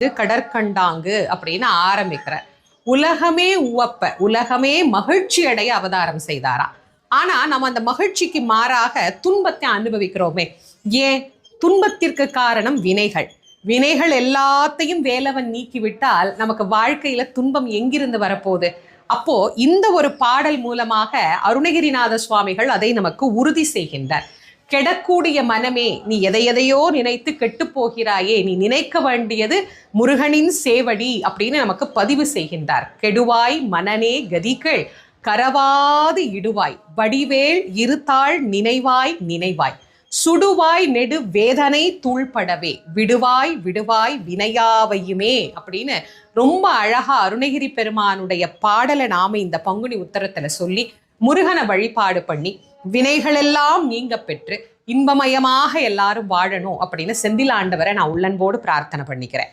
கடற்கண்டாங்கு அப்படின்னு ஆரம்பிக்கிறார். உலகமே உவப்ப, உலகமே மகிழ்ச்சி அடைய அவதாரம் செய்தாரா. ஆனா நம்ம அந்த மகிழ்ச்சிக்கு மாறாக துன்பத்தை அனுபவிக்கிறோமே. ஏன்? துன்பத்திற்கு காரணம் வினைகள். வினைகள் எல்லாத்தையும் வேலவன் நீக்கிவிட்டால் நமக்கு வாழ்க்கையில துன்பம் எங்கிருந்து வரப்போகுது? அப்போ இந்த ஒரு பாடல் மூலமாக அருணகிரிநாத சுவாமிகள் அதை நமக்கு உறுதி செய்கின்றார். கெடக்கூடிய மனமே, நீ எதையோ நினைத்து கெட்டு போகிறாயே, நீ நினைக்க வேண்டியது முருகனின் சேவடி அப்படின்னு நமக்கு பதிவு செய்கின்றார். கெடுவாய் மனனே கதிகள் கரவாது இடுவாய், வடிவேல் இருத்தாள் நினைவாய் நினைவாய், சுடுவாய் நெடு வேதனை தூள்படவே, விடுவாய் விடுவாய் வினையாவையுமே அப்படின்னு ரொம்ப அழகா அருணகிரி பெருமானுடைய பாடலை நாம இந்த பங்குனி உத்தரத்துல சொல்லி முருகனை வழிபாடு பண்ணி வினைகளெல்லாம் நீங்க பெற்று இன்பமயமாக எல்லாரும் வாழணும் அப்படின்னு செந்தில் ஆண்டவரை நான் உள்ளன்போடு பிரார்த்தனை பண்ணிக்கிறேன்.